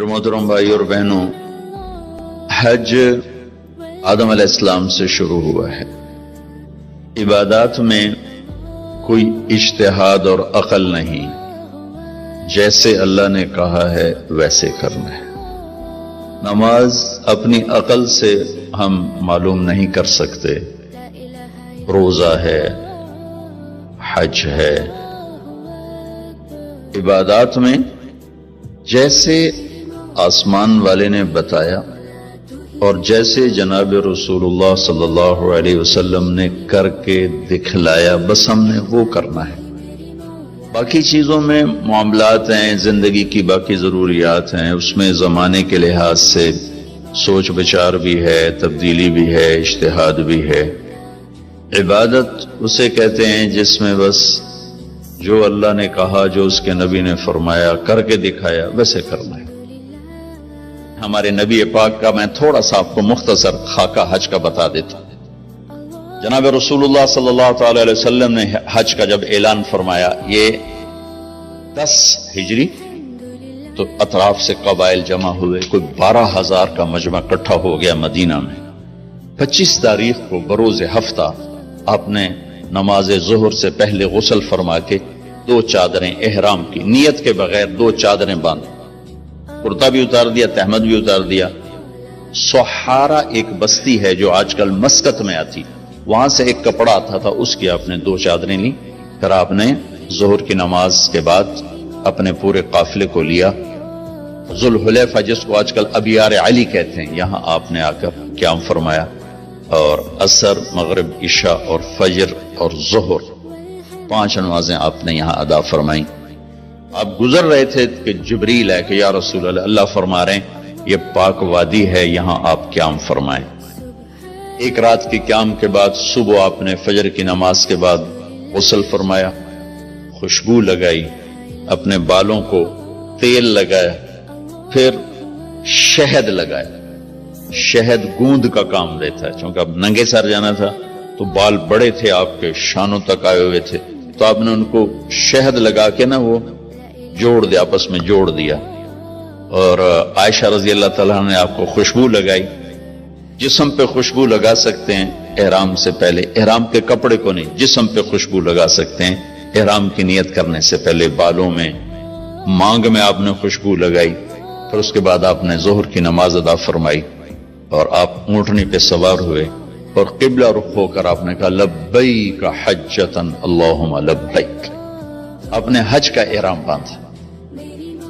محترم بھائی اور بہنوں، حج آدم علیہ السلام سے شروع ہوا ہے۔ عبادات میں کوئی اجتہاد اور عقل نہیں، جیسے اللہ نے کہا ہے ویسے کرنا ہے۔ نماز اپنی عقل سے ہم معلوم نہیں کر سکتے، روزہ ہے، حج ہے۔ عبادات میں جیسے آسمان والے نے بتایا اور جیسے جناب رسول اللہ صلی اللہ علیہ وسلم نے کر کے دکھلایا، بس ہم نے وہ کرنا ہے۔ باقی چیزوں میں معاملات ہیں، زندگی کی باقی ضروریات ہیں، اس میں زمانے کے لحاظ سے سوچ بچار بھی ہے، تبدیلی بھی ہے، اجتہاد بھی ہے۔ عبادت اسے کہتے ہیں جس میں بس جو اللہ نے کہا، جو اس کے نبی نے فرمایا، کر کے دکھایا، ویسے کرنا ہے۔ ہمارے نبی پاک کا میں تھوڑا سا آپ کو مختصر خاکہ حج کا بتا دیتا ہوں۔ جناب رسول اللہ صلی اللہ تعالی علیہ وسلم نے حج کا جب اعلان فرمایا، یہ 10 ہجری، تو اطراف سے قبائل جمع ہوئے، کوئی 12,000 کا مجمع اکٹھا ہو گیا مدینہ میں۔ 25 تاریخ کو بروز ہفتہ آپ نے نماز ظہر سے پہلے غسل فرما کے 2 چادریں احرام کی نیت کے بغیر 2 چادریں باندھ، کرتا بھی اتار دیا، تہمد بھی اتار دیا۔ سحارا ایک بستی ہے جو آج کل مسقط میں آتی، وہاں سے ایک کپڑا آتا تھا، اس کی آپ نے 2 چادریں لی۔ پھر آپ نے ظہر کی نماز کے بعد اپنے پورے قافلے کو لیا، ذوالحلیفہ جس کو آج کل ابیار علی کہتے ہیں، یہاں آپ نے آ کر قیام فرمایا، اور عصر، مغرب، عشاء اور فجر اور ظہر 5 نمازیں آپ نے یہاں ادا فرمائیں۔ آپ گزر رہے تھے کہ جبریل ہے کہ یا رسول اللہ، اللہ فرما رہے ہیں یہ پاک وادی ہے، یہاں آپ قیام فرمائیں۔ ایک رات کی قیام کے بعد صبح آپ نے فجر کی نماز کے بعد غسل فرمایا، خوشبو لگائی، اپنے بالوں کو تیل لگایا، پھر شہد لگایا۔ شہد گوند کا کام دیتا ہے، چونکہ اب ننگے سر جانا تھا تو بال بڑے تھے آپ کے، شانوں تک آئے ہوئے تھے، تو آپ نے ان کو شہد لگا کے نا وہ جوڑ دیا، آپس میں جوڑ دیا۔ اور عائشہ رضی اللہ تعالیٰ نے آپ کو خوشبو لگائی۔ جسم پہ خوشبو لگا سکتے ہیں احرام سے پہلے، احرام کے کپڑے کو نہیں، جسم پہ خوشبو لگا سکتے ہیں احرام کی نیت کرنے سے پہلے۔ بالوں میں، مانگ میں آپ نے خوشبو لگائی۔ پھر اس کے بعد آپ نے ظہر کی نماز ادا فرمائی اور آپ اونٹنی پہ سوار ہوئے اور قبلہ رخ ہو کر آپ نے کہا لبیک حجۃ اللہم لبیک، اپنے حج کا احرام باندھا۔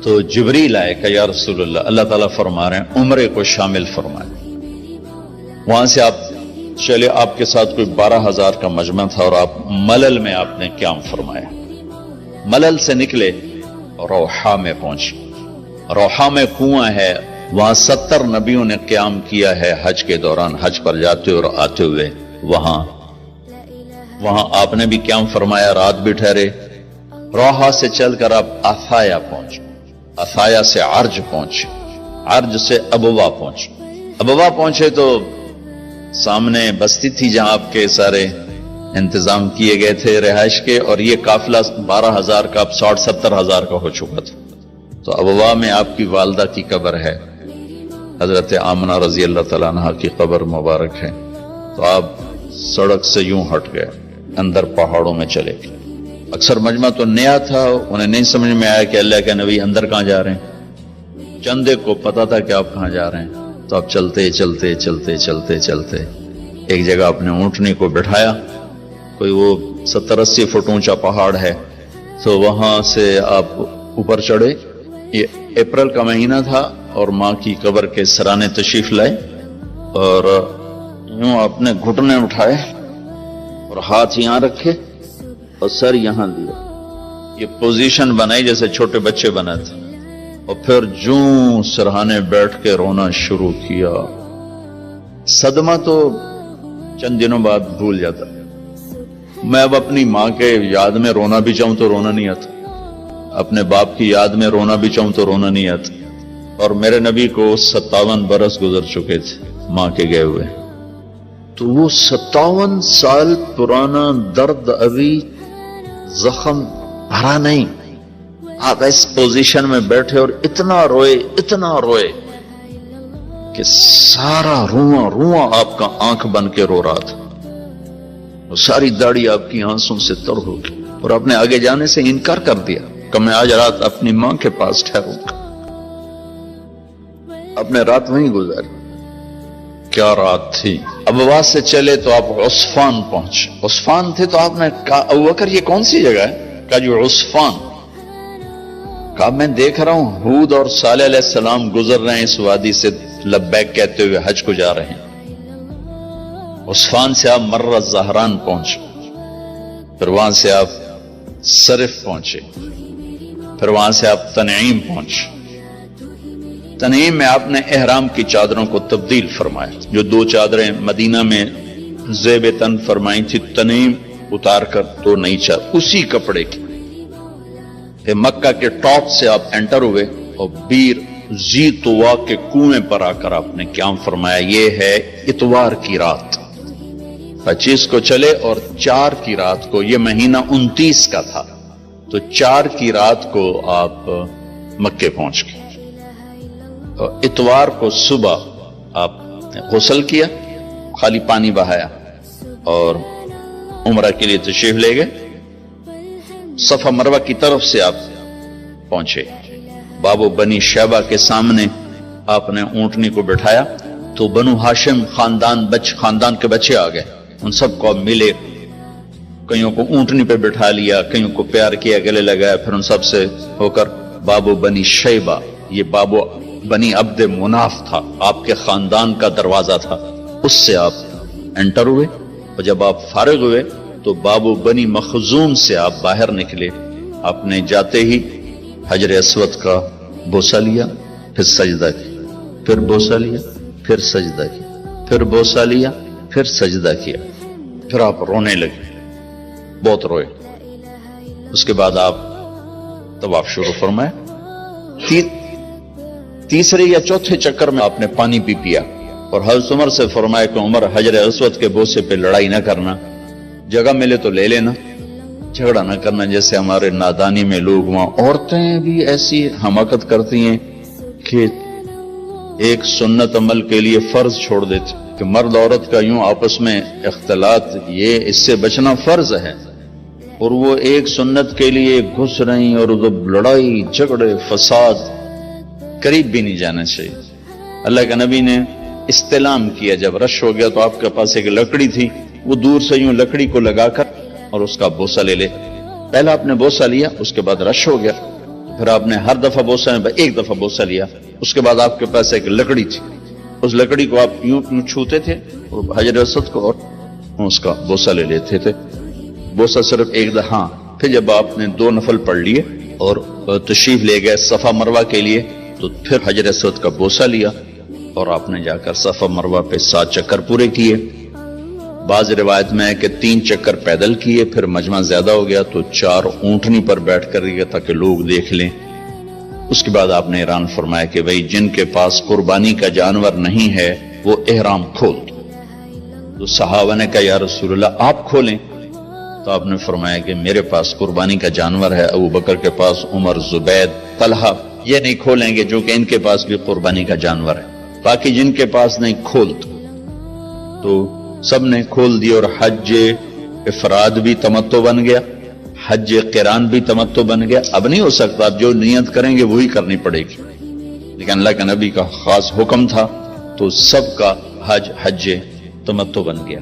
تو جبریل آئے کہ یا رسول اللہ، اللہ تعالیٰ فرما رہے ہیں عمرے کو شامل فرمائے۔ وہاں سے آپ چلے، آپ کے ساتھ کوئی 12,000 کا مجمع تھا، اور آپ ملل میں آپ نے قیام فرمایا۔ ملل سے نکلے، روحا میں پہنچے۔ روحا میں کنواں ہے، وہاں 70 نبیوں نے قیام کیا ہے حج کے دوران، حج پر جاتے اور آتے ہوئے۔ وہاں آپ نے بھی قیام فرمایا، رات بھی ٹھہرے۔ روحا سے چل کر آپ عثایا پہنچے، عثایا سے عرج پہنچے، عرج سے ابوا پہنچے۔ ابوا پہنچے تو سامنے بستی تھی جہاں آپ کے سارے انتظام کیے گئے تھے رہائش کے، اور یہ قافلہ 12,000 کا اب 60-70,000 کا ہو چکا تھا۔ تو ابوا میں آپ کی والدہ کی قبر ہے، حضرت آمنہ رضی اللہ تعالیٰ عنہ کی قبر مبارک ہے۔ تو آپ سڑک سے یوں ہٹ گئے، اندر پہاڑوں میں چلے گئے۔ اکثر مجمع تو نیا تھا، انہیں نہیں سمجھ میں آیا کہ اللہ کے نبی اندر کہاں جا رہے ہیں۔ چندے کو پتا تھا کہ آپ کہاں جا رہے ہیں، تو آپ چلتے چلتے چلتے چلتے چلتے ایک جگہ اپنے اونٹنی کو بٹھایا، کوئی وہ 70-80 فٹ اونچا پہاڑ ہے، تو وہاں سے آپ اوپر چڑھے۔ یہ اپریل کا مہینہ تھا اور ماں کی قبر کے سرانے تشریف لائے، اور یوں اپنے گھٹنے اٹھائے اور ہاتھ یہاں رکھے اور سر یہاں دیا، یہ پوزیشن بنائی جیسے چھوٹے بچے بناتے، اور پھر جوں سرہانے بیٹھ کے رونا شروع کیا۔ صدمہ تو چند دنوں بعد بھول جاتا، میں اب اپنی ماں کے یاد میں رونا بھی چاہوں تو رونا نہیں آتا، اپنے باپ کی یاد میں رونا بھی چاہوں تو رونا نہیں آتا۔ اور میرے نبی کو 57 برس گزر چکے تھے ماں کے گئے ہوئے، تو وہ 57 سال پرانا درد ابھی زخم بھرا نہیں، آپ اس پوزیشن میں بیٹھے اور اتنا روئے کہ سارا رواں آپ کا آنکھ بن کے رو رہا تھا، اور ساری داڑھی آپ کی آنسوں سے تر ہو گئی، اور آپ نے آگے جانے سے انکار کر دیا کہ میں آج رات اپنی ماں کے پاس ٹھہروں گا۔ آپ نے رات وہیں گزاری۔ کیا رات تھی! ابواس سے چلے تو آپ عصفان پہنچے۔ عصفان تھے تو آپ نے کہا ابوبکر یہ کون سی جگہ ہے؟ کہا جو عصفان۔ کہا میں دیکھ رہا ہوں ہود اور صالح علیہ السلام گزر رہے ہیں اس وادی سے، لبیک کہتے ہوئے حج کو جا رہے ہیں۔ عصفان سے آپ مر الزہران پہنچے، پھر وہاں سے آپ صرف پہنچے، پھر وہاں سے آپ تنعیم پہنچے۔ تنعیم میں آپ نے احرام کی چادروں کو تبدیل فرمایا، جو 2 چادریں مدینہ میں زیب تن فرمائی تھی، تنعیم اتار کر 2 نئی چادر اسی کپڑے کی۔ پھر مکہ کے ٹاپ سے آپ انٹر ہوئے اور بیر زی طوا کے کنویں پر آ کر آپ نے قیام فرمایا۔ یہ ہے اتوار کی رات، 25 کو چلے اور 4 کی رات کو، یہ مہینہ 29 کا تھا، تو 4 کی رات کو آپ مکے پہنچ گئے۔ اتوار کو صبح آپ نے غسل کیا، خالی پانی بہایا اور عمرہ کے لیے تشریف لے گئے۔ صفا مروہ کی طرف سے آپ پہنچے، باب و بنی شیبہ کے سامنے آپ نے اونٹنی کو بٹھایا تو بنو ہاشم خاندان کے بچے آ گئے، ان سب کو ملے، کئیوں کو اونٹنی پہ بٹھا لیا، کئیوں کو پیار کیا، گلے لگایا، پھر ان سب سے ہو کر باب و بنی شیبہ، یہ باب و بنی عبد مناف تھا، آپ کے خاندان کا دروازہ تھا، اس سے آپ انٹر ہوئے، اور جب آپ فارغ ہوئے تو باب و بنی مخزوم سے آپ باہر نکلے۔ آپ نے جاتے ہی حجر اسود کا بوسہ لیا، پھر سجدہ کیا، پھر بوسہ لیا، پھر سجدہ کیا، پھر بوسہ لیا، پھر سجدہ کیا، پھر آپ رونے لگے، بہت روئے۔ اس کے بعد آپ طواف شروع فرمائے۔ تیسرے یا چوتھے چکر میں آپ نے پانی بھی پیا، اور حضرت عمر سے فرمایا کہ عمر حجر اسود کے بوسے پہ لڑائی نہ کرنا، جگہ ملے تو لے لینا، جھگڑا نہ کرنا، جیسے ہمارے نادانی میں لوگ وہاں عورتیں بھی ایسی حماقت کرتی ہیں کہ ایک سنت عمل کے لیے فرض چھوڑ دیتے کہ مرد عورت کا یوں آپس میں اختلاط، یہ اس سے بچنا فرض ہے، اور وہ ایک سنت کے لیے گھس رہی، اور لڑائی جھگڑے فساد، قریب بھی نہیں جانا چاہیے۔ اللہ کے نبی نے استلام کیا، جب رش ہو گیا تو آپ کے پاس ایک لکڑی تھی، وہ دور سے یوں لکڑی کو لگا کر اور اس کا بوسہ لے لے۔ پہلا آپ نے بوسہ لیا، اس کے بعد رش ہو گیا، پھر آپ نے ہر دفعہ بوسہ میں ایک دفعہ بوسہ لیا، اس کے بعد آپ کے پاس ایک لکڑی تھی، اس لکڑی کو آپ یوں چھوتے تھے اور حجر اسود کو، اور اس کا بوسہ لے لیتے تھے۔ بوسہ صرف ایک دفعہ، پھر جب آپ نے 2 نفل پڑھ لیے اور تشریف لے گئے صفا مروہ کے لیے، تو پھر حجر اسود کا بوسہ لیا، اور آپ نے جا کر صفا مروہ پہ 7 چکر پورے کیے۔ بعض روایت میں ہے کہ 3 چکر پیدل کیے، پھر مجمع زیادہ ہو گیا تو 4 اونٹنی پر بیٹھ کر گیا تاکہ لوگ دیکھ لیں۔ اس کے بعد آپ نے اعلان فرمایا کہ بھئی جن کے پاس قربانی کا جانور نہیں ہے وہ احرام کھول دو۔ تو صحابہ نے کہا یا رسول اللہ آپ کھولیں، تو آپ نے فرمایا کہ میرے پاس قربانی کا جانور ہے، ابو بکر کے پاس، عمر، زبید، طلحہ یہ نہیں کھولیں گے جو کہ ان کے پاس بھی قربانی کا جانور ہے، باقی جن کے پاس نہیں کھول دو۔ تو سب نے کھول دی، اور حج افراد بھی تمتع بن گیا، حج قران بھی تمتع بن گیا۔ اب نہیں ہو سکتا، اب جو نیت کریں گے وہی کرنی پڑے گی، لیکن اللہ کے نبی کا خاص حکم تھا تو سب کا حج تمتع بن گیا۔